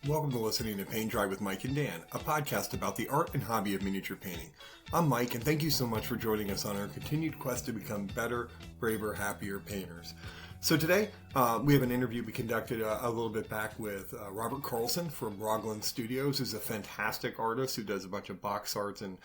Welcome to listening to Paint Dry with Mike and Dan, a podcast about the art and hobby of miniature painting. I'm Mike, and thank you so much for joining us on our continued quest to become better, braver, happier painters. So today, we have an interview we conducted a little bit back with Robert Carlson from Rogland Studios, who's a fantastic artist who does a bunch of box arts and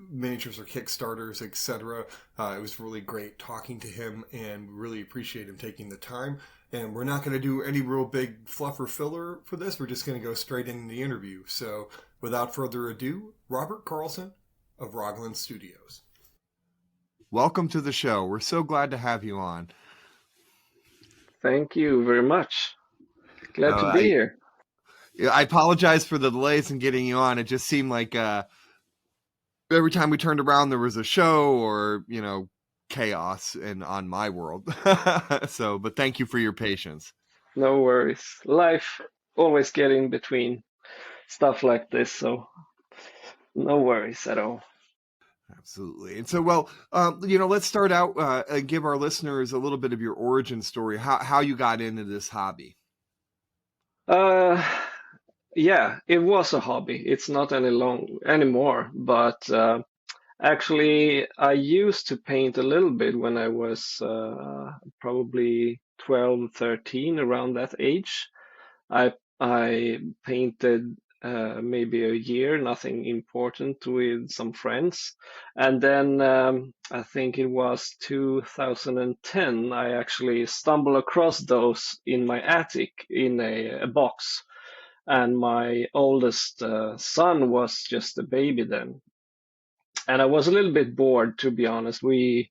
miniatures or Kickstarters, etc. It was really great talking to him and really appreciate him taking the time. And we're not going to do any real big fluff or filler for this. We're just going to go straight into the interview. So without further ado, Robert Carlson of Rogland Studios. Welcome to the show. We're so glad to have you on. Thank you very much. Glad to be here. I apologize for the delays in getting you on. It just seemed like every time we turned around, there was a show or, chaos on my world. But thank you for your patience. No worries. Life always get in between stuff like this, so no worries at all. Absolutely. And so, let's start out and give our listeners a little bit of your origin story, how you got into this hobby. Yeah, it was a hobby. It's not anymore, but actually, I used to paint a little bit when I was probably 12, 13, around that age. I painted maybe a year, nothing important, with some friends. And then I think it was 2010, I actually stumbled across those in my attic in a box. And my oldest son was just a baby then. And I was a little bit bored, to be honest. It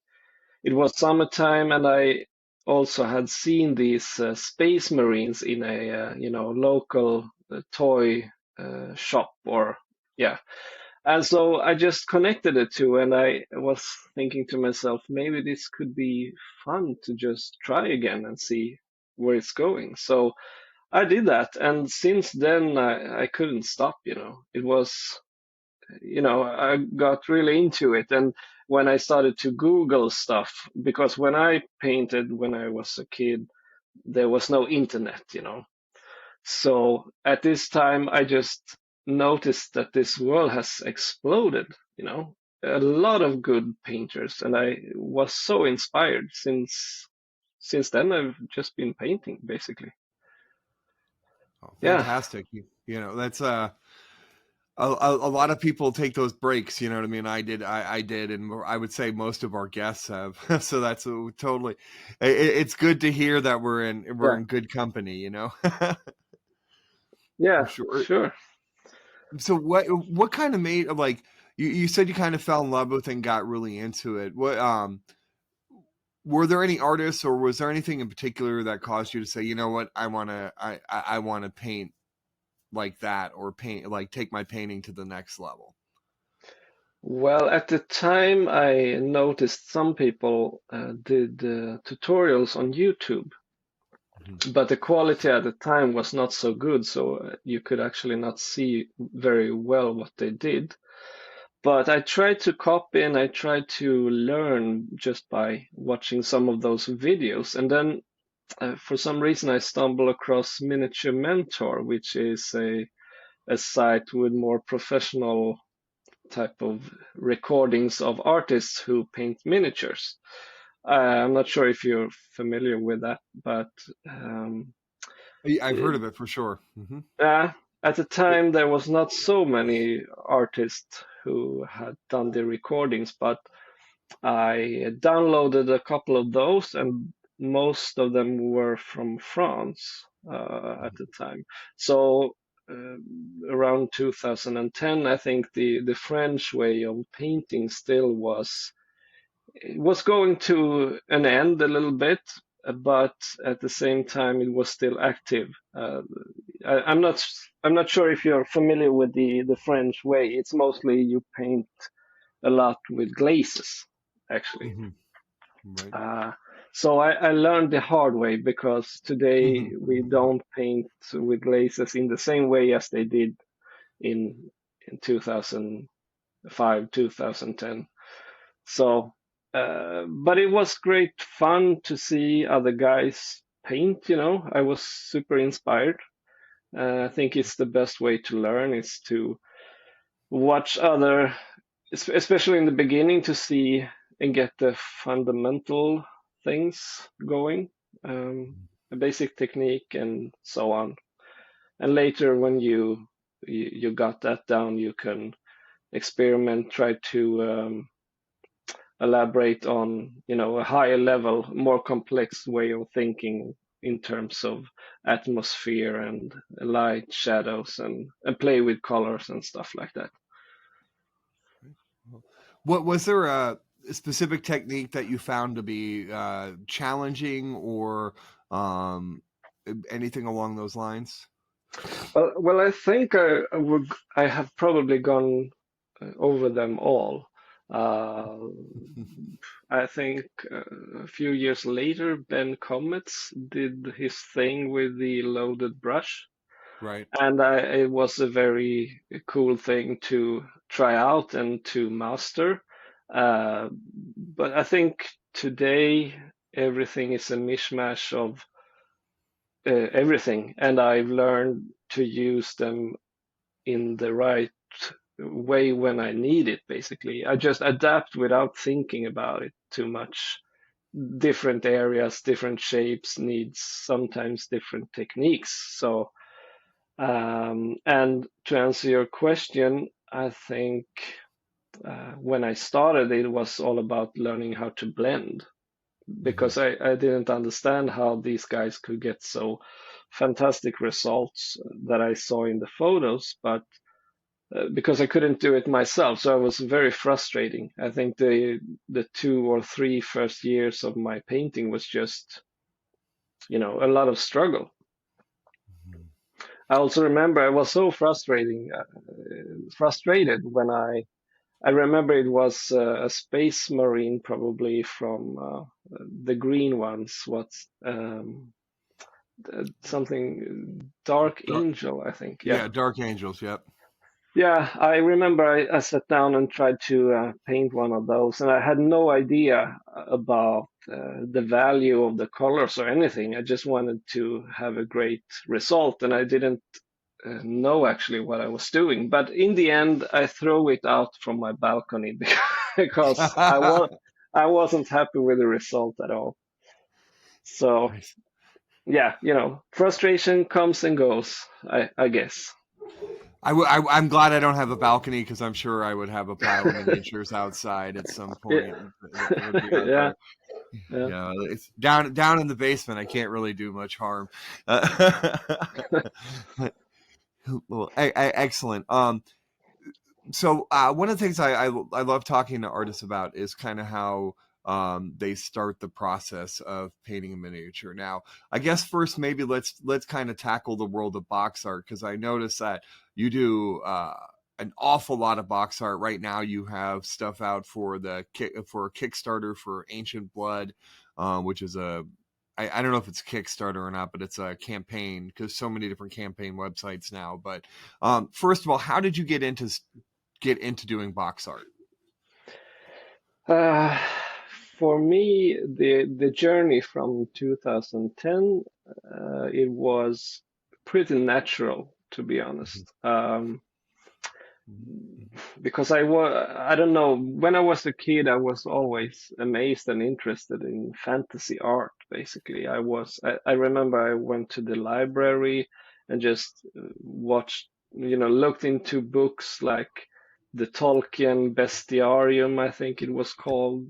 was summertime, and I also had seen these Space Marines in a local toy shop, or yeah. And so I just connected the two, and I was thinking to myself, maybe this could be fun to just try again and see where it's going. So I did that, and since then I couldn't stop. It was I got really into it. And when I started to Google stuff, because when I painted when I was a kid, there was no internet. So at this time, I just noticed that this world has exploded. A lot of good painters, and I was so inspired. Since then, I've just been painting, basically. Oh, Yeah. fantastic. That's a lot of people take those breaks, you know what I mean? I did, and I would say most of our guests have. So that's totally. It's good to hear that we're in good company, Yeah, For sure. sure. So what kind of made, like, you said you kind of fell in love with and got really into it. What were there any artists, or was there anything in particular that caused you to say, you know what, I want to paint like that, or take my painting to the next level? Well, at the time, I noticed some people did tutorials on YouTube, but the quality at the time was not so good, so you could actually not see very well what they did. But I tried to copy, and I tried to learn just by watching some of those videos. And then for some reason, I stumbled across Miniature Mentor, which is a site with more professional type of recordings of artists who paint miniatures. I'm not sure if you're familiar with that, but I've heard of it for sure. Mm-hmm. At the time there was not so many artists who had done the recordings, but I downloaded a couple of those, and most of them were from France at the time. So around 2010, I think the French way of painting still was going to an end a little bit, but at the same time it was still active. I'm not sure if you're familiar with the French way. It's mostly you paint a lot with glazes, actually. Mm-hmm. Right. So I learned the hard way, because today we don't paint with glazes in the same way as they did in 2005, 2010. So, but it was great fun to see other guys paint. I was super inspired. I think it's the best way to learn is to watch other, especially in the beginning, to see and get the fundamental things going, a basic technique and so on. And later, when you got that down, you can experiment, try to elaborate on, a higher level, more complex way of thinking in terms of atmosphere and light, shadows, and play with colors and stuff like that. What was there a specific technique that you found to be challenging, or anything along those lines? Well, I think I have probably gone over them all. Uh, I think a few years later, Ben Comets did his thing with the loaded brush, Right. and it was a very cool thing to try out and to master. But I think today everything is a mishmash of everything, and I've learned to use them in the right way when I need it, basically. I just adapt without thinking about it too much. Different areas, different shapes needs sometimes different techniques. So, and to answer your question, I think when I started, it was all about learning how to blend Mm-hmm. because I didn't understand how these guys could get so fantastic results that I saw in the photos, but because I couldn't do it myself, so it was very frustrating. I think the 2 or 3 first years of my painting was just, a lot of struggle. I also remember I was so frustrated when I remember it was a space marine, probably from the green ones. What's something Dark Dark, Angel, I think. Yeah. yeah, Dark Angels. Yep. Yeah, I remember I sat down and tried to paint one of those, and I had no idea about the value of the colors or anything. I just wanted to have a great result, and I didn't know actually what I was doing. But in the end, I threw it out from my balcony because I wasn't happy with the result at all. So Nice. yeah, frustration comes and goes, I guess. I'm glad I don't have a balcony, because I'm sure I would have a pile of miniatures outside at some point Yeah, that would be out yeah, there. yeah. Yeah, it's down in the basement. I can't really do much harm. Well, excellent. So one of the things I love talking to artists about is kind of how they start the process of painting a miniature. Now, I guess first maybe let's kind of tackle the world of box art, because I notice that you do an awful lot of box art right now. You have stuff out for for Kickstarter for Ancient Blood, which is I don't know if it's Kickstarter or not, but it's a campaign, because so many different campaign websites now. But first of all, how did you get into doing box art? Uh, for me, the journey from 2010, it was pretty natural, to be Mhm, honest. mhm, Because I don't know, when I was a kid, I was always amazed and interested in fantasy art, basically. I remember I went to the library and just watched, looked into books like the Tolkien Bestiarium, I think it was called,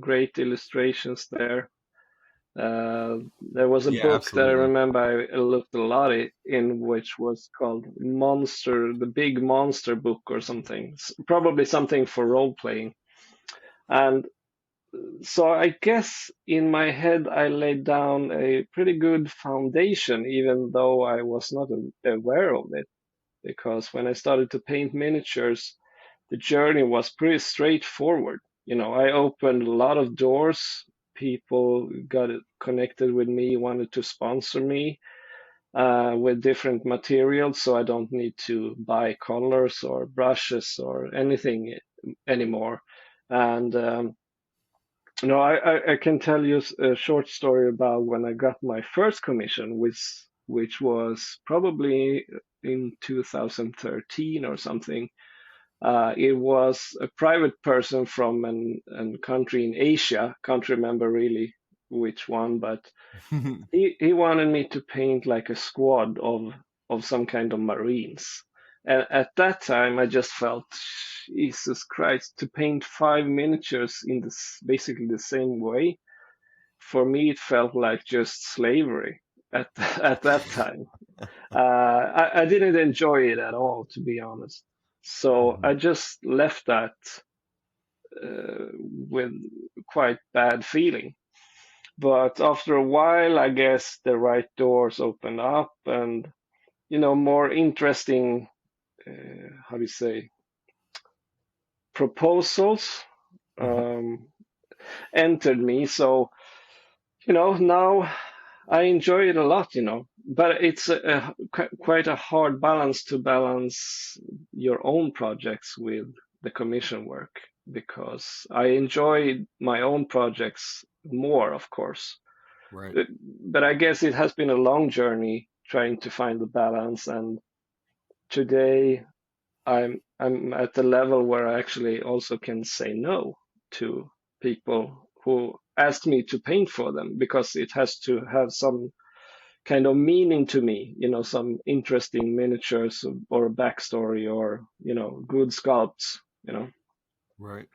great illustrations there. There was a yeah, book that I absolutely. remember I looked a lot in, which was called Monster, the Big Monster Book or something, probably something for role playing. And so I guess in my head I laid down a pretty good foundation, even though I was not aware of it. Because when I started to paint miniatures, the journey was pretty straightforward. I opened a lot of doors. People got connected with me, wanted to sponsor me with different materials, so I don't need to buy colors or brushes or anything anymore. And I can tell you a short story about when I got my first commission, which was probably in 2013 or something. It was a private person from an country in Asia. Can't remember really which one, but he wanted me to paint like a squad of some kind of Marines. And at that time, I just felt, Jesus Christ, to paint 5 miniatures in this basically the same way. For me, it felt like just slavery at at that time. I didn't enjoy it at all, to be honest. So I just left that with quite bad feeling. But after a while, I guess the right doors opened up, and more interesting, how do you say, proposals um, entered me. So now I enjoy it a lot. But it's quite a hard balance to balance your own projects with the commission work, because I enjoy my own projects more, of course. Right. But I guess it has been a long journey trying to find the balance, and today I'm at the level where I actually also can say no to people who ask me to paint for them, because it has to have some kind of meaning to me, some interesting miniatures or a backstory, or good sculpts, Right.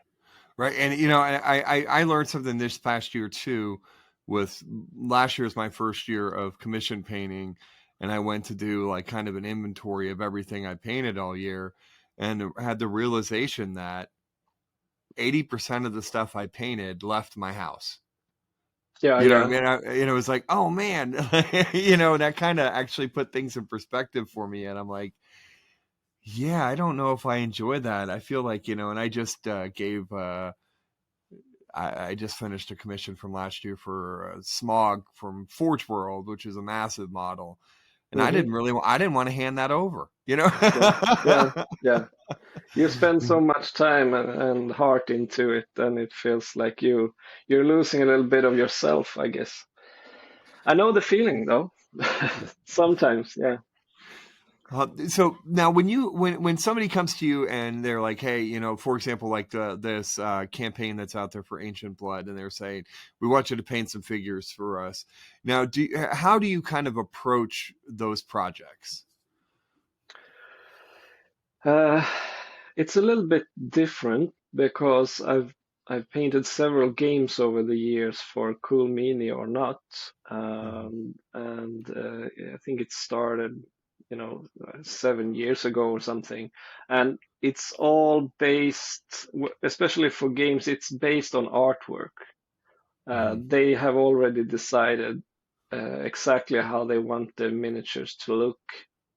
Right. And, I learned something this past year too. With last year was my first year of commission painting, and I went to do like kind of an inventory of everything I painted all year, and had the realization that 80% of the stuff I painted left my house. Yeah, You know yeah. what I mean? It was like, oh man, that kind of actually put things in perspective for me. And I'm like, yeah, I don't know if I enjoy that. I feel like, and I just I just finished a commission from last year for Smog from Forge World, which is a massive model. And I Hmm. didn't want to hand that over, Yeah, yeah, yeah. You spend so much time and heart into it, and it feels like you're losing a little bit of yourself, I guess. I know the feeling though. Sometimes, yeah. So now when somebody comes to you and they're like, hey, for example, like this campaign that's out there for Ancient Blood, and they're saying, we want you to paint some figures for us. Now, how do you kind of approach those projects? Uh, it's a little bit different because I've painted several games over the years for Cool Mini or Not, and I think it started, 7 years ago or something, and it's all based, especially for games, it's based on artwork. Mm-hmm. They have already decided exactly how they want the miniatures to look,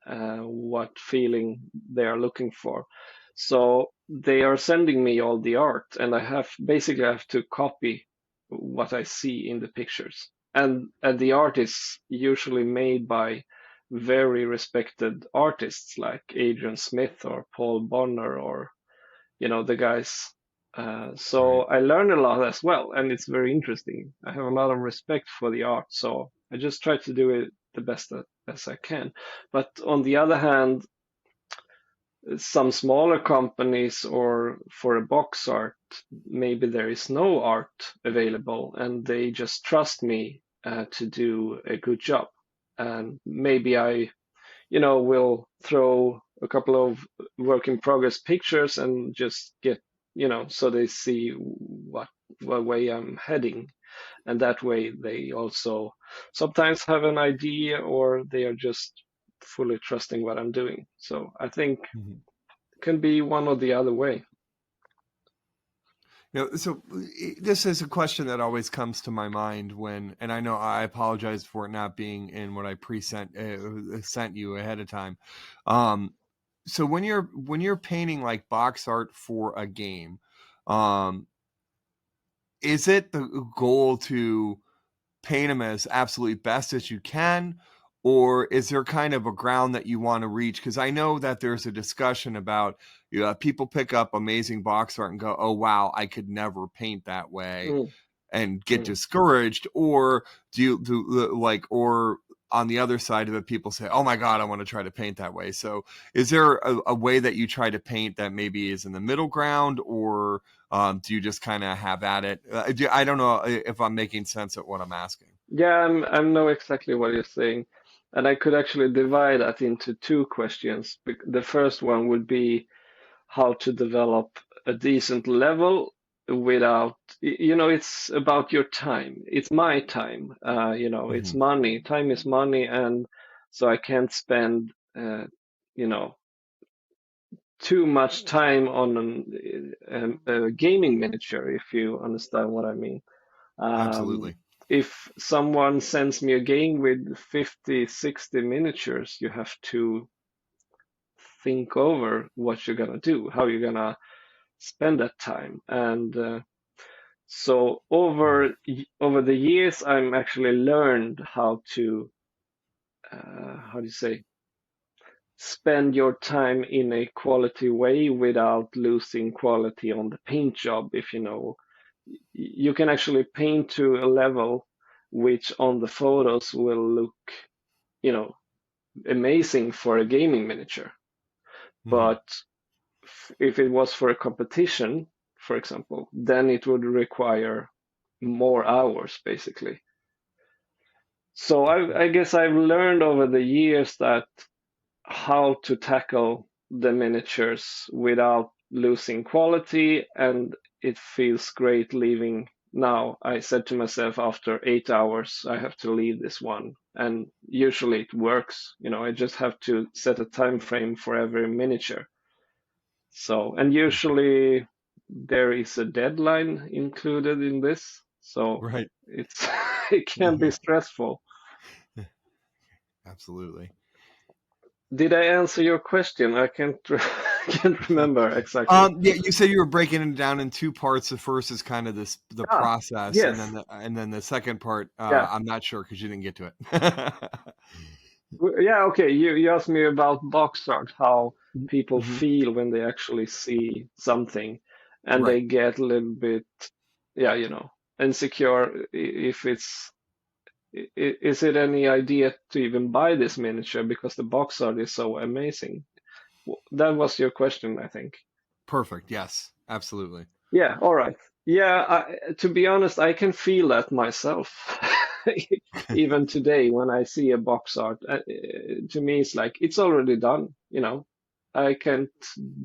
what feeling they are looking for. So they are sending me all the art, and I have to copy what I see in the pictures. And the art is usually made by very respected artists like Adrian Smith or Paul Bonner, or the guys. So Right. I learn a lot as well, and it's very interesting. I have a lot of respect for the art, so I just try to do it the best as I can. But on the other hand, some smaller companies, or for a box art, maybe there is no art available, and they just trust me to do a good job. And maybe I will throw a couple of work in progress pictures and just get, so they see what way I'm heading. And that way they also sometimes have an idea, or they are just fully trusting what I'm doing. So I think Mhm. it can be one or the other way. So this is a question that always comes to my mind and I know I apologize for it not being in what I sent you ahead of time. So when you're painting like box art for a game, um, is it the goal to paint them as absolutely best as you can, or is there kind of a ground that you want to reach? Because I know that there's a discussion about people pick up amazing box art and go, oh wow, I could never paint that way, Mm, and get mm. discouraged. Or do you do like or on the other side of it, people say, "Oh my God, I want to try to paint that way." So, is there a way that you try to paint that maybe is in the middle ground, or do you just kind of have at it? I don't know if I'm making sense at what I'm asking. Yeah, I know exactly what you're saying. And I could actually divide that into two questions. The first one would be how to develop a decent level without, it's about your time. It's my time. It's Hmm. money. Time is money. And so I can't spend, you know, too much time on a gaming miniature, if you understand what I mean. Um, Absolutely. if someone sends me a game with 50, 60 miniatures, you have to think over what you're gonna do, how you're gonna spend that time. And so over the years, I'm actually learned how to how do you say, spend your time in a quality way without losing quality on the paint job. If you know, you can actually paint to a level which on the photos will look, you know, amazing for a gaming miniature. Hmm. But if it was for a competition, for example, then it would require more hours, basically. So I guess I've learned over the years that how to tackle the miniatures without losing quality, and it feels great leaving. Now, I said to myself after 8 hours, I have to leave this one, and usually it works. I just have to set a time frame for every miniature. So, and usually there is a deadline included in this, so Right. it's it can be stressful. Absolutely. Did I answer your question? I can't can't remember exactly. Yeah, you said you were breaking it down in two parts. The first is kind of the Ah, process, and yes. then the second part, Yeah. I'm not sure because you didn't get to it. Yeah, okay. You asked me about box art, how people Hmm. feel when they actually see something and Right. they get a little bit, yeah, insecure if is it any idea to even buy this miniature because the box art is so amazing? That was your question, I think. Perfect. Yes, absolutely. Yeah, all right. Yeah, to be honest, I can feel that myself. Even today, when I see a box art, to me, it's like it's already done. I can't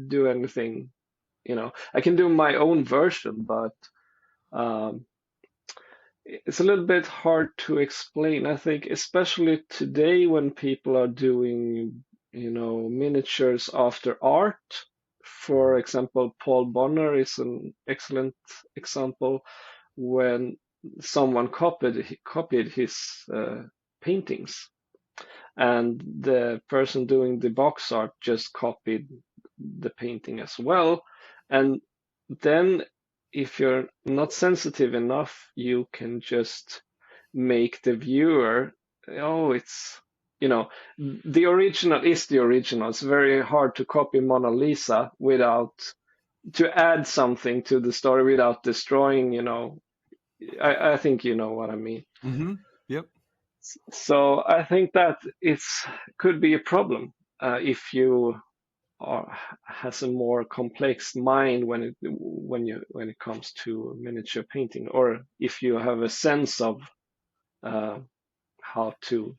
do anything. I can do my own version, but um, it's a little bit hard to explain. I think, especially today, when people are doing, miniatures after art. For example, Paul Bonner is an excellent example when someone copied his paintings, and the person doing the box art just copied the painting as well. And then, if you're not sensitive enough, you can just make the viewer, oh, the original is the original. It's very hard to copy Mona Lisa without to add something to the story without destroying. I think you know what I mean. Hmm. Yep. So I think that it's could be a problem if you are has a more complex mind when it comes to miniature painting, or if you have a sense of uh, how to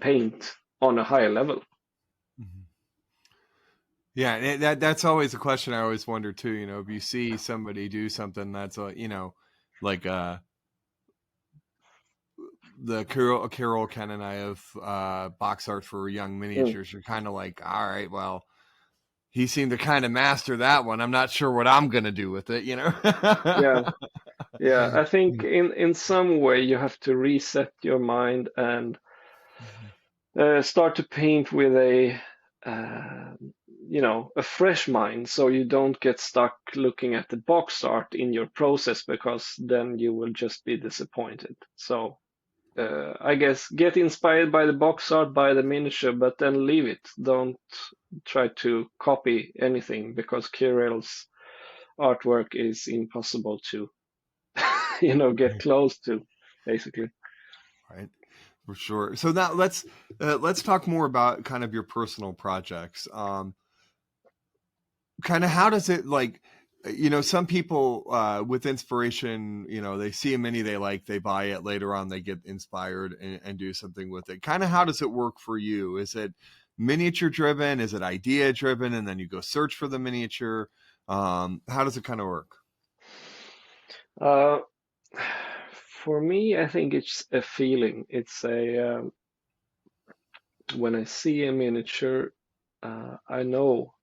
paint on a higher level. Hmm. Yeah, and that's always a question I always wonder too. If you see somebody do something that's like the Carol Ken and I have box art for young Mm, miniatures, you're kind of like, all right, well, he seemed to kind of master that one. I'm not sure what I'm gonna do with it. yeah, yeah. I think in some way you have to reset your mind and start to paint with uh, a fresh mind, so you don't get stuck looking at the box art in your process, because then you will just be disappointed. So I guess get inspired by the box art, by the miniature, but then leave it. Don't try to copy anything, because Kirill's artwork is impossible to, get close to, basically. Right. For sure. So now let's talk more about kind of your personal projects. Kind of how does it like, some people with inspiration, they see a mini they like, they buy it, later on they get inspired and do something with it. Kind of how does it work for you? Is it miniature driven? Is it idea driven, and then you go search for the miniature? How does it kind of work? Uh, for me, I think it's a feeling. It's a when I see a miniature, I know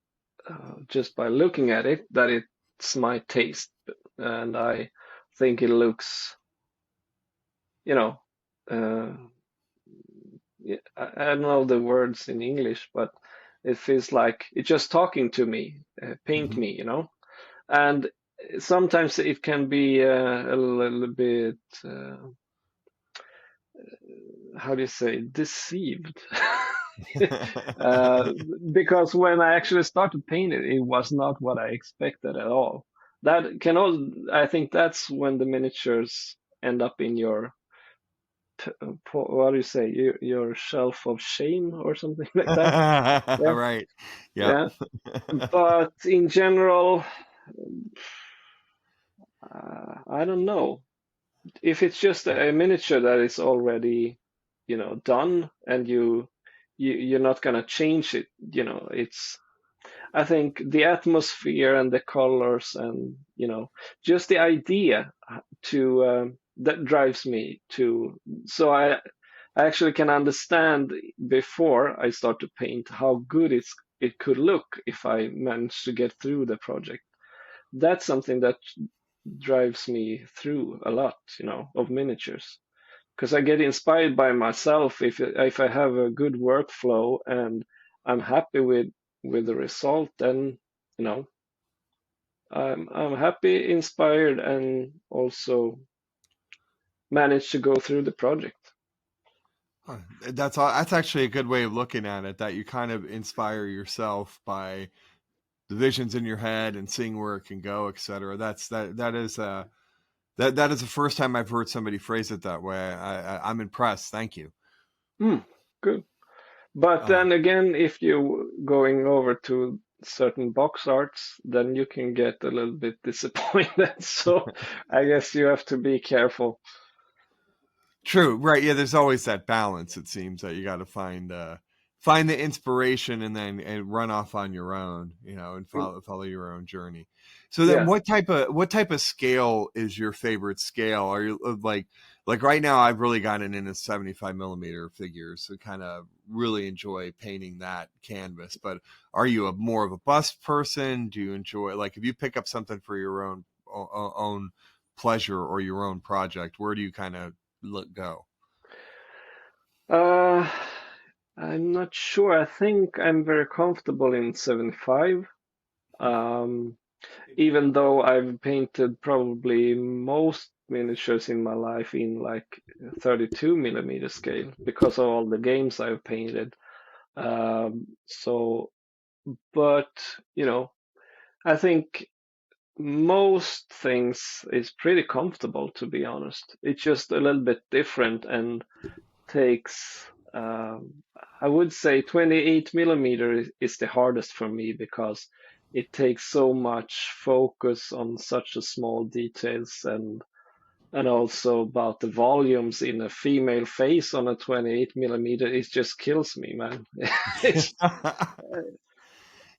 just by looking at it that it's my taste, and I think it looks, you know, uh, yeah, I don't know the words in English, but it feels like it's just talking to me, paint Hmm. me, And sometimes it can be a little bit, how do you say, deceived. Uh, because when I actually started painting, it was not what I expected at all. That can all, I think that's when the miniatures end up in your, what do you say, your shelf of shame or something like that. Yeah, Right. Yep. yeah. But in general, I don't know. If it's just a miniature that is already, done, and you're not gonna change it, it's I think the atmosphere and the colors and just the idea to that drives me to, so I actually can understand before I start to paint how good it could look if I manage to get through the project. That's something that drives me through a lot, of miniatures, because I get inspired by myself. If I have a good workflow and I'm happy with the result, then you know I'm happy, inspired, and also manage to go through the project. Huh. That's actually a good way of looking at it, that you kind of inspire yourself by the visions in your head and seeing where it can go, etc. That is the first time I've heard somebody phrase it that way. I'm impressed. Thank you. Hmm, good. But Uh, then again, if you going over to certain box arts, then you can get a little bit disappointed. So I guess you have to be careful. True, right? Yeah, there's always that balance. It seems that you got to find the inspiration and then and run off on your own, and follow your own journey. So then, Yeah. what type of scale is your favorite scale? Are you like right now? I've really gotten into 75 millimeter figures, so kind of really enjoy painting that canvas. But are you a more of a bust person? Do you enjoy, like, if you pick up something for your own pleasure or your own project, where do you kind of let go? Uh, I'm not sure. I think I'm very comfortable in 75. Um, Even though I've painted probably most miniatures in my life in like 32 millimeter scale because of all the games I've painted. So, but I think most things is pretty comfortable, to be honest. It's just a little bit different and takes, I would say 28 millimeter is the hardest for me because it takes so much focus on such a small details, and also about the volumes in a female face on a 28 millimeter. It just kills me, man. It's,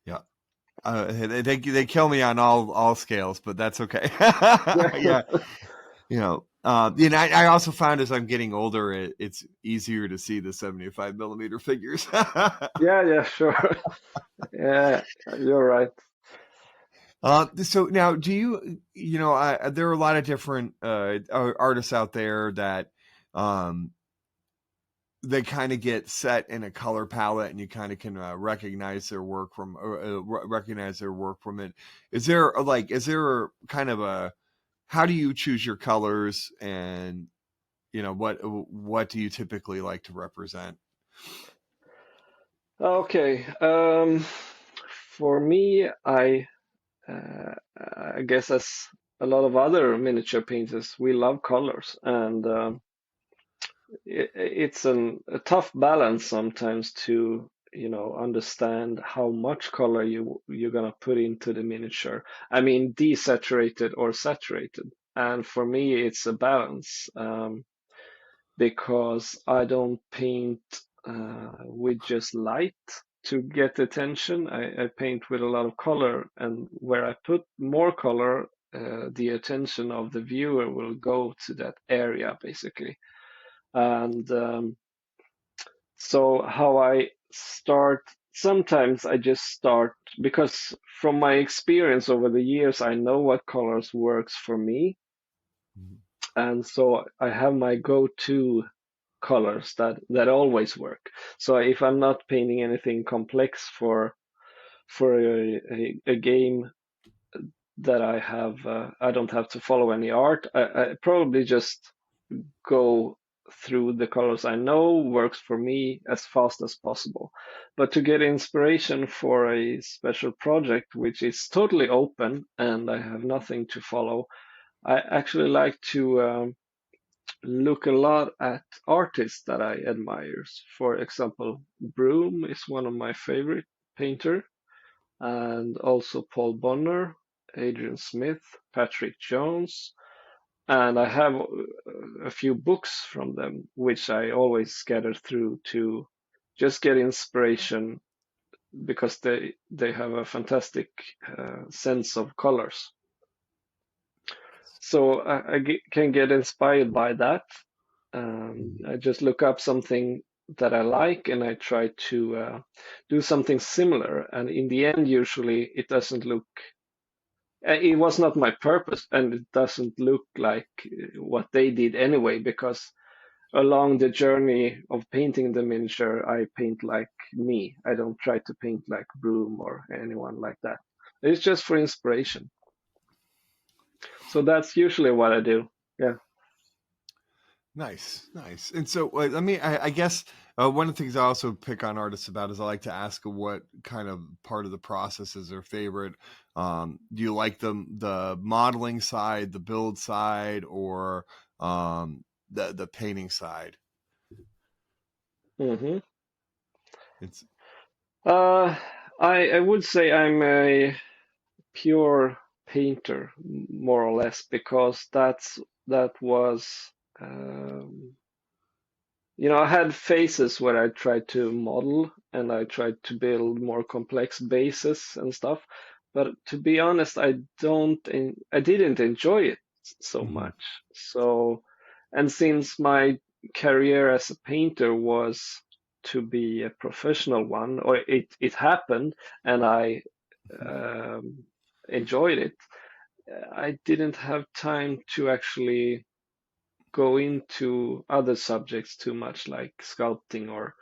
Yeah. They kill me on all scales, but that's okay. yeah, Yeah, I also found as I'm getting older, it's easier to see the 75 millimeter figures. yeah, yeah, sure. Yeah, you're right. So now, do there are a lot of different artists out there that um, they kind of get set in a color palette, and you kind of can recognize their work from it. Is there kind of a, how do you choose your colors, and what do you typically like to represent? Okay. For me, I guess as a lot of other miniature painters, we love colors, and it's a tough balance sometimes to, understand how much color you're gonna put into the miniature. I mean, desaturated or saturated. And for me, it's a balance, because I don't paint with just light to get attention. I paint with a lot of color, and where I put more color, the attention of the viewer will go to that area basically. And so how I start, sometimes I just start because from my experience over the years, I know what colors works for me. Mhm. And so I have my go-to colors that always work. So if I'm not painting anything complex for a game that I don't have to follow any art, I probably just go through the colors I know works for me as fast as possible. But to get inspiration for a special project, which is totally open and I have nothing to follow, I actually like to look a lot at artists that I admire. For example, Broom is one of my favorite painter, and also Paul Bonner, Adrian Smith, Patrick Jones, and I have a few books from them, which I always scatter through to just get inspiration because they have a fantastic sense of colors. So can get inspired by that. I just look up something that I like and I try to do something similar. And in the end, usually it doesn't look, it was not my purpose and it doesn't look like what they did anyway, because along the journey of painting the miniature, I paint like me. I don't try to paint like Broom or anyone like that. It's just for inspiration. So that's usually what I do. Yeah. Nice, nice. And so, I guess one of the things I also pick on artists about is I like to ask what kind of part of the process is their favorite. Do you like the modeling side, the build side, or the painting side? hmm It's Uh, I would say I'm a pure painter, more or less, because that was um, I had phases where I tried to model and I tried to build more complex bases and stuff. But to be honest, I didn't enjoy it so Mhm. much. So, and since my career as a painter was to be a professional one, or it happened and I um, enjoyed it, I didn't have time to actually go into other subjects too much, like sculpting or.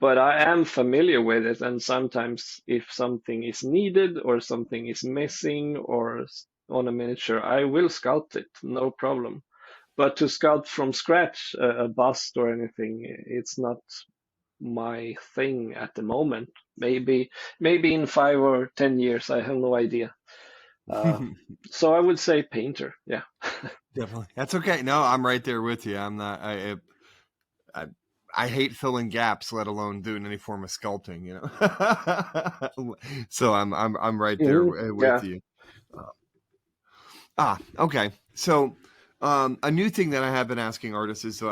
But I am familiar with it, and sometimes if something is needed or something is missing or on a miniature, I will sculpt it, no problem. But to sculpt from scratch a bust or anything, it's not my thing at the moment. Maybe in 5 or 10 years, I have no idea. Uh, so I would say painter, yeah. Definitely, that's okay. No, I'm right there with you. I'm not. I, I hate filling gaps, let alone doing any form of sculpting. So I'm right there with Yeah. you. Uh, okay. So, a new thing that I have been asking artists is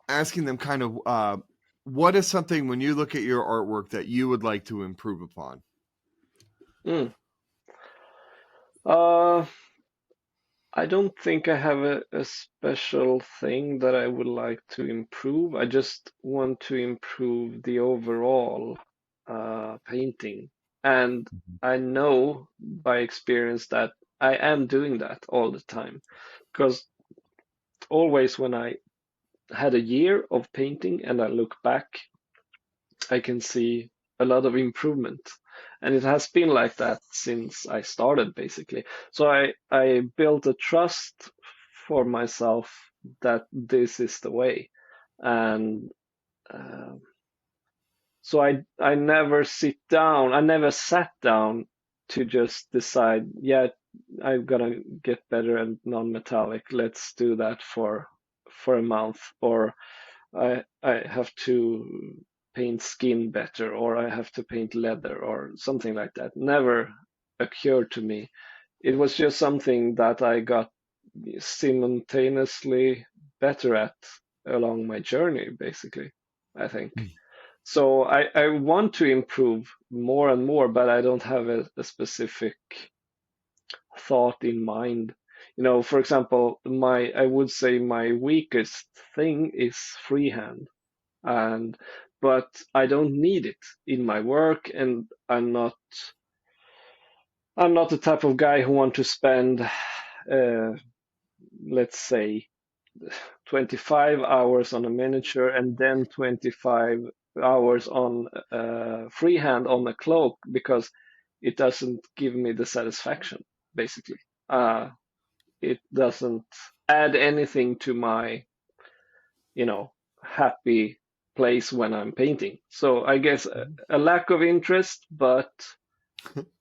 asking them kind of what is something when you look at your artwork that you would like to improve upon? Mm. Uh, I don't think I have a special thing that I would like to improve. I just want to improve the overall painting. And I know by experience that I am doing that all the time. Because always when I had a year of painting and I look back, I can see a lot of improvement. And it has been like that since I started, basically. So I built a trust for myself that this is the way. And uh, so I never I never sat down to just decide, yeah, I'm gonna get better at non-metallic. Let's do that for a month, or I have to paint skin better, or I have to paint leather, or something like that. Never occurred to me. It was just something that I got simultaneously better at along my journey, basically, I think. So I want to improve more and more, but I don't have a specific thought in mind. For example, I would say my weakest thing is freehand, but I don't need it in my work, and I'm not the type of guy who want to spend, let's say, 25 hours on a miniature and then 25 hours on freehand on a cloak, because it doesn't give me the satisfaction, basically. It doesn't add anything to my, happy place when I'm painting. So I guess a lack of interest, but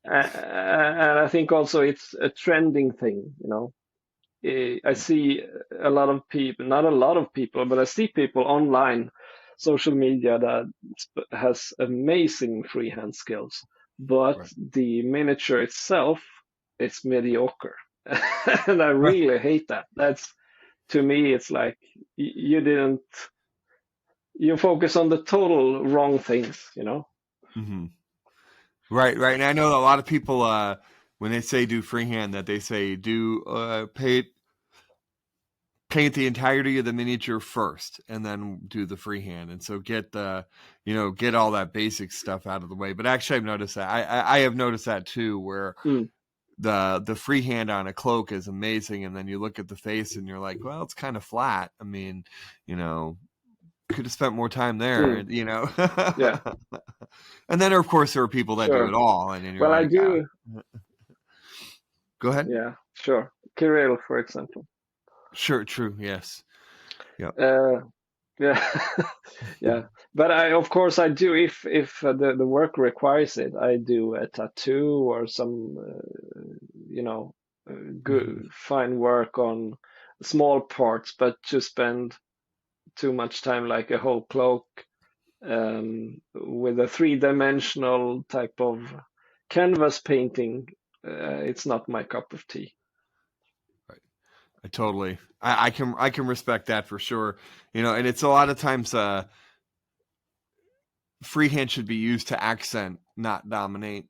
and I think also it's a trending thing. I see a lot of people, not a lot of people, but I see people online, social media, that has amazing freehand skills, but Right. the miniature itself is mediocre. And I Right. really hate that. To me, it's like you focus on the total wrong things. Mm-hmm. Right. And I know a lot of people, when they say do freehand, that they say do paint the entirety of the miniature first and then do the freehand. And so get all that basic stuff out of the way. But actually I've noticed that I have noticed that too, where Mm. the freehand on a cloak is amazing. And then you look at the face and you're like, well, it's kind of flat. I mean, could have spent more time there, Yeah, And then of course there are people that do it sure. all. And then you're Well, I like, do. go ahead. Yeah, sure. Kirill, for example. Sure. True. Yes. Yeah. Yeah, yeah. But of course, I do, if the work requires it, I do a tattoo or some, Mm-hmm. good fine work on small parts. But to spend too much time, like a whole cloak, with a three-dimensional type of canvas painting, it's not my cup of tea. I can respect that for sure. And it's a lot of times freehand should be used to accent, not dominate.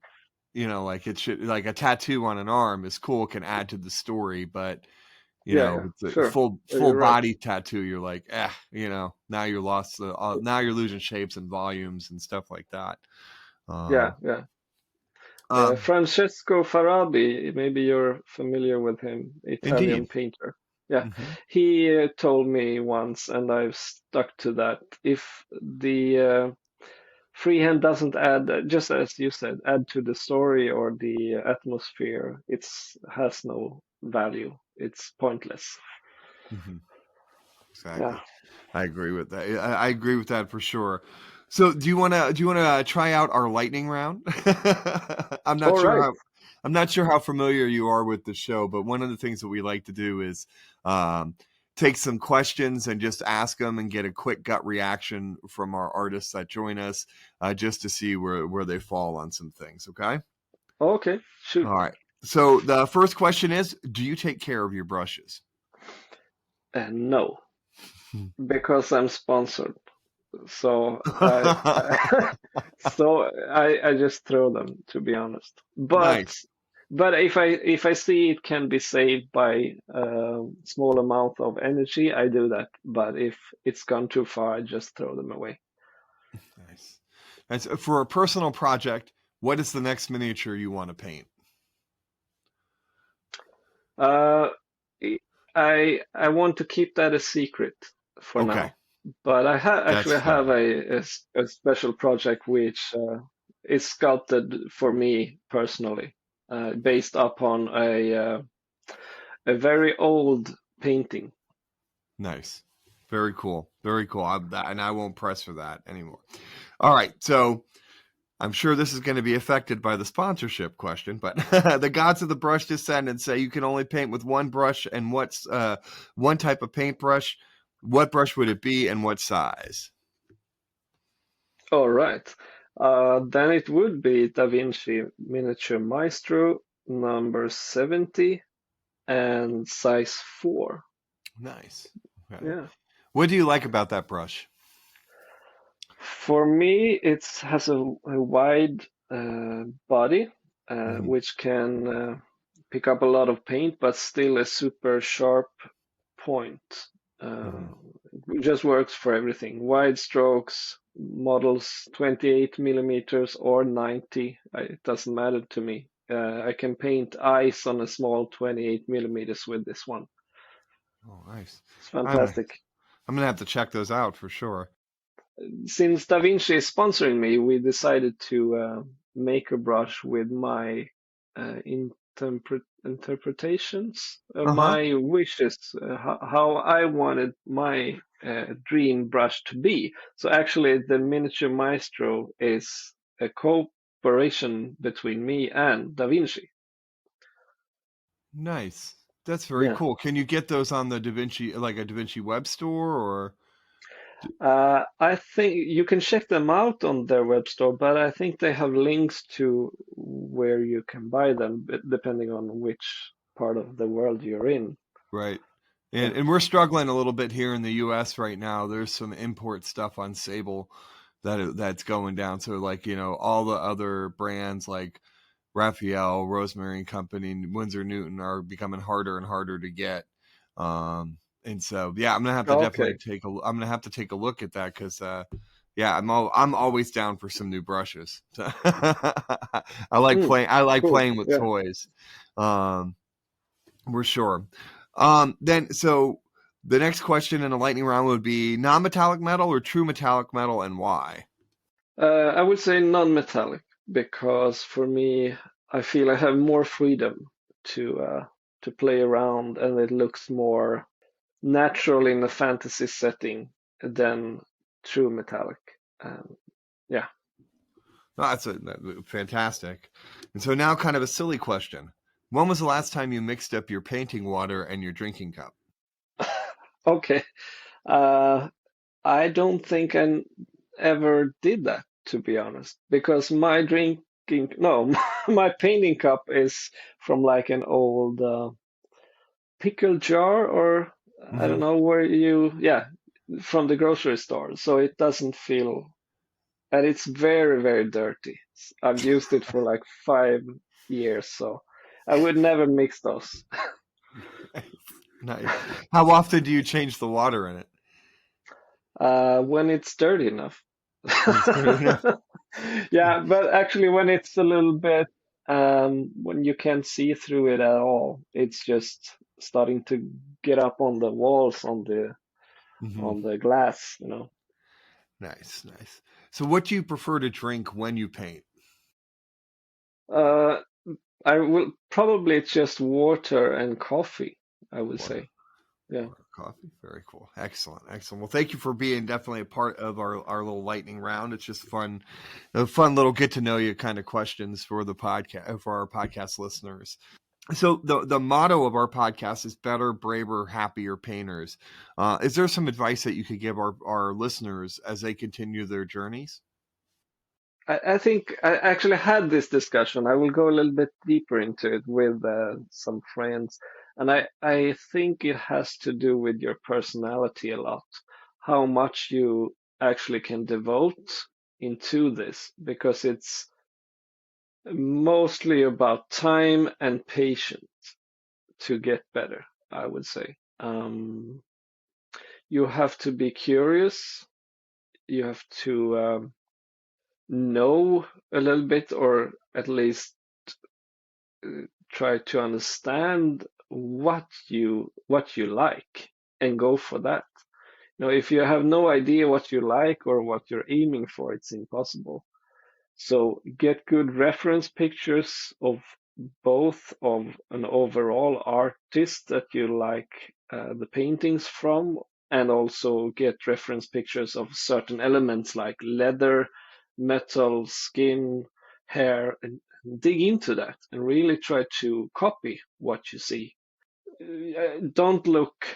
Like it should, like a tattoo on an arm is cool, can add to the story, but Yeah, it's a sure. full You're right. body tattoo. You're like, now you're lost. Now you're losing shapes and volumes and stuff like that. Yeah, Um, yeah. um, Francesco Farabi, maybe you're familiar with him, Italian Indeed. painter. Yeah, Hmm. he told me once, and I've stuck to that. If the freehand doesn't add, just as you said, add to the story or the atmosphere, it's has no value. It's pointless. Hmm. Yeah. Exactly. I agree with that. I agree with that for sure. So do you wanna try out our lightning round? I'm not All sure right. how I'm not sure how familiar you are with the show, but one of the things that we like to do is um, take some questions and just ask them and get a quick gut reaction from our artists that join us, just to see where they fall on some things. Okay. Okay. Shoot. All right. So the first question is: do you take care of your brushes? No, because I'm sponsored. So I just throw them, to be honest. But Nice. if I see it can be saved by a small amount of energy, I do that. But if it's gone too far, I just throw them away. Nice. And so for a personal project, what is the next miniature you want to paint? Uh, I want to keep that a secret for Okay, now. But I that's actually have fair. a special project which is sculpted for me personally, based upon a very old painting. Nice. Very cool. Very cool. And I won't press for that anymore. All right. So I'm sure this is going to be affected by the sponsorship question, but the gods of the brush descend and say you can only paint with one brush and what's one type of paintbrush. what brush would it be and what size? All right. Then it would be Da Vinci Miniature Maestro number 70 and size 4. Nice. Okay. Yeah. What do you like about that brush? For me, it has a wide body, Hmm. which can pick up a lot of paint, but still a super sharp point. Uh, Hmm. it just works for everything. Wide strokes, models 28 millimeters or 90, it doesn't matter to me. I can paint eyes on a small 28 millimeters with this one. Oh, nice. It's I'm gonna, fantastic. I'm gonna have to check those out for sure. Since Da Vinci is sponsoring me, we decided to make a brush with my interpretations of Uh-huh. my wishes, how I wanted my dream brush to be. So actually, the Miniature Maestro is a cooperation between me and Da Vinci. Nice. That's very Yeah. cool. Can you get those on the DaVinci, like a DaVinci web store or? I think you can check them out on their web store, but I think they have links to where you can buy them, depending on which part of the world you're in. Right. And Yeah. and we're struggling a little bit here in the US right now. There's some import stuff on Sable that's going down. So like, all the other brands like Raphael, Rosemary and Company, and Windsor Newton are becoming harder and harder to get. And so yeah, Okay. I'm gonna have to take a look at that because yeah, I'm always down for some new brushes. Mm, I like cool. playing with Yeah. toys. Um, we're sure. Then so the next question in a lightning round would be non-metallic metal or true metallic metal and why? I would say non-metallic because for me, I feel I have more freedom to play around, and it looks more natural in a fantasy setting than true metallic. Yeah. Oh, fantastic. And so now kind of a silly question. When was the last time you mixed up your painting water and your drinking cup? Okay. Uh, I don't think I ever did that, to be honest, because my drinking, no, my painting cup is from like an old pickle jar, or I Hmm. don't know where yeah, from the grocery store. So it doesn't feel, and it's very, very dirty. I've used it for like 5 years, so I would never mix those. Nice. How often do you change the water in it? When it's dirty enough. When it's dirty enough? Yeah, but actually, when it's a little bit, when you can't see through it at all, it's just starting to get up on the walls, Hmm. on the glass, you know. Nice, nice. So what do you prefer to drink when you paint? Uh, I will probably just water and coffee, I would Water. say. Yeah. Coffee. Very cool. Excellent. Excellent. Well, thank you for being definitely a part of our little lightning round. It's just fun, a fun little get to know you kind of questions for the podcast for our podcast listeners. So the motto of our podcast is better, braver, happier painters. Is there some advice that you could give our listeners as they continue their journeys? I think I actually had this discussion. I will go a little bit deeper into it with some friends. And I think it has to do with your personality a lot, how much you actually can devote into this, because it's mostly about time and patience to get better, I would say. You have to be curious. You have to know a little bit, or at least try to understand what you like and go for that. If you have no idea what you like or what you're aiming for, it's impossible. So get good reference pictures of both of an overall artist that you like the paintings from, and also get reference pictures of certain elements like leather, metal, skin, hair, and dig into that and really try to copy what you see. Don't look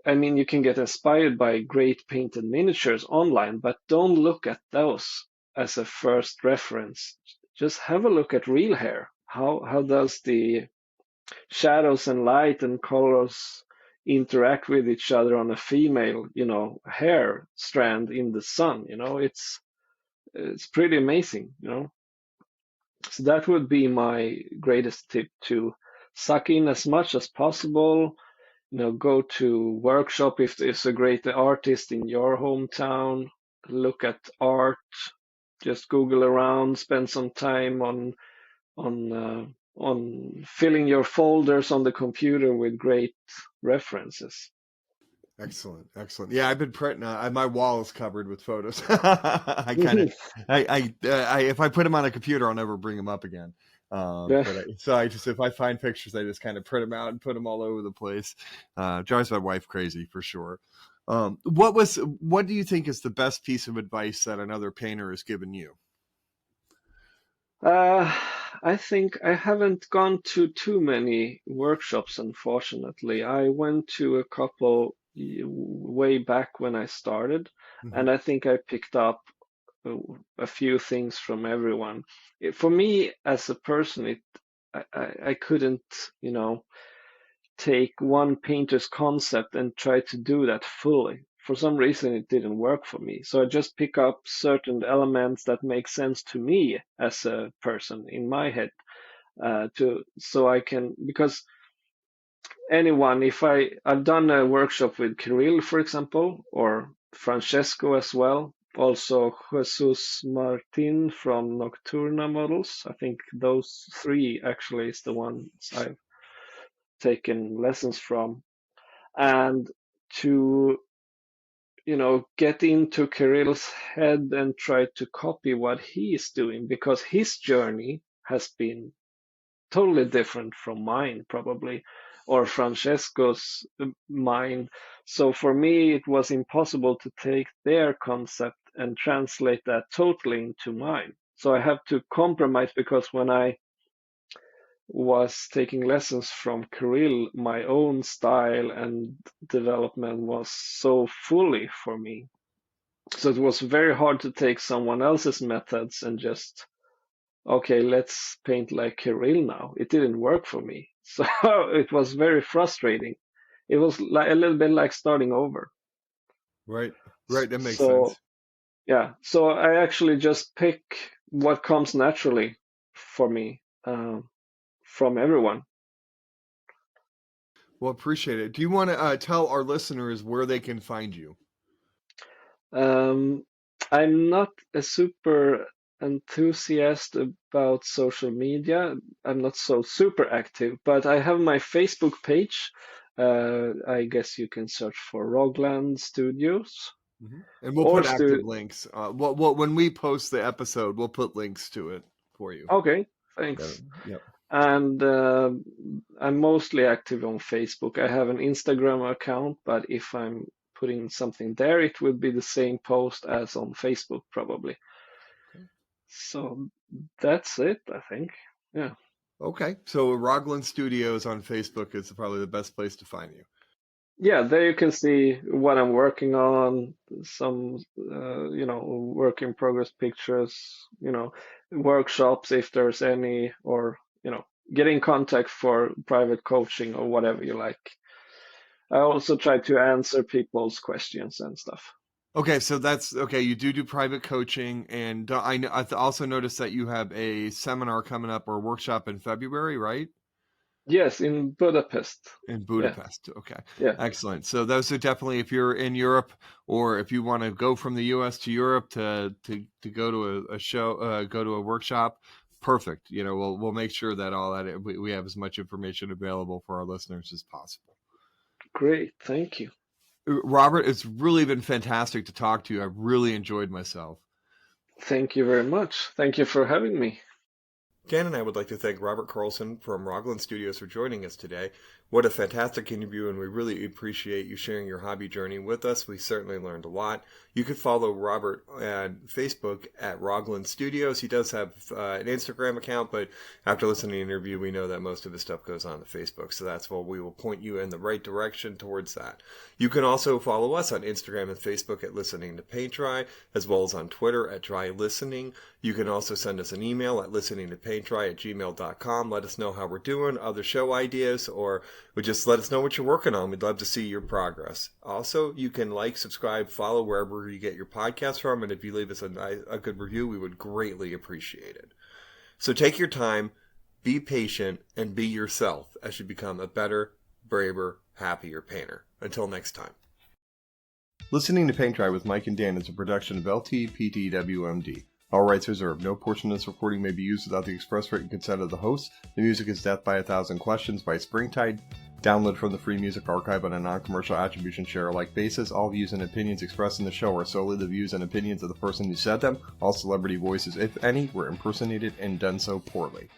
I mean, you can get inspired by great painted miniatures online, but don't look at those as a first reference. Just have a look at real hair. How does the shadows and light and colors interact with each other on a female, hair strand in the sun? It's pretty amazing. So that would be my greatest tip, to suck in as much as possible. Go to workshop if there's a great artist in your hometown. Look at art. Just Google around. Spend some time on filling your folders on the computer with great references. Excellent, excellent. Yeah, I've been printing. My wall is covered with photos. I kind of, if I put them on a computer, I'll never bring them up again. Yeah. If I find pictures, I just kind of print them out and put them all over the place. Drives my wife crazy for sure. What do you think is the best piece of advice that another painter has given you? I think I haven't gone to too many workshops, unfortunately. I went to a couple way back when I started, and I think I picked up a few things from everyone. For me, as a person, I couldn't, take one painter's concept and try to do that fully. For some reason, it didn't work for me. So I just pick up certain elements that make sense to me as a person in my head, so I can, because anyone, if I've done a workshop with Kirill, for example, or Francesco as well, also Jesus Martin from Nocturna Models. I think those three actually is the ones I've taken lessons from. And to, get into Kirill's head and try to copy what he is doing, because his journey has been totally different from mine, probably, or Francesco's mine. So for me, it was impossible to take their concept and translate that totally into mine. So I have to compromise, because when I was taking lessons from Kirill, my own style and development was so fully for me. So it was very hard to take someone else's methods and just, okay, let's paint like Kirill now. It didn't work for me. So it was very frustrating. It was like a little bit like starting over. Right, that makes So sense. yeah, so I actually just pick what comes naturally for me, from everyone. Well, appreciate it. Do you want to tell our listeners where they can find you? Um, I'm not a super enthusiast about social media. I'm not so super active, but I have my Facebook page. I guess you can search for Rogland Studios And we'll or put active stu. links. When we post the episode, we'll put links to it for you. Okay, Yeah. thanks. Yep. And I'm mostly active on Facebook. I have an Instagram account, but if I'm putting something there, it will be the same post as on Facebook, probably. Okay. So that's it, I think. Yeah. Okay. So Rogland Studios on Facebook is probably the best place to find you. Yeah, there you can see what I'm working on, some, work in progress pictures, workshops if there's any, or, get in contact for private coaching or whatever you like. I also try to answer people's questions and stuff. Okay, so that's okay. You do private coaching, and I also noticed that you have a seminar coming up or workshop in February, right? Yes, in Budapest. In Yeah, Budapest. Okay, yeah, excellent. So those are definitely, if you're in Europe, or if you want to go from the U.S. to Europe to go to a show, go to a workshop, perfect. We'll make sure that all that we have as much information available for our listeners as possible. great. Thank you. Robert, it's really been fantastic to talk to you. I've really enjoyed myself. Thank you very much. Thank you for having me. Dan and I would like to thank Robert Carlson from Rogland Studios for joining us today. What a fantastic interview, and we really appreciate you sharing your hobby journey with us. We certainly learned a lot. You could follow Robert on Facebook at Rogland Studios. He does have an Instagram account, but after listening to the interview, we know that most of his stuff goes on to Facebook, so that's why we will point you in the right direction towards that. You can also follow us on Instagram and Facebook at Listening to Paint Dry, as well as on Twitter at Dry Listening. You can also send us an email at listeningtopaintdry@gmail.com. Let us know how we're doing, other show ideas, or just let us know what you're working on. We'd love to see your progress. Also, you can like, subscribe, follow wherever you get your podcasts from, and if you leave us a good review, we would greatly appreciate it. So take your time, be patient, and be yourself as you become a better, braver, happier painter. Until next time. Listening to Paint Dry with Mike and Dan is a production of LTPTWMD. All rights reserved. No portion of this recording may be used without the express written consent of the host. The music is Death by a Thousand Questions by Springtide. Download from the Free Music Archive on a non-commercial attribution share-alike basis. All views and opinions expressed in the show are solely the views and opinions of the person who said them. All celebrity voices, if any, were impersonated and done so poorly.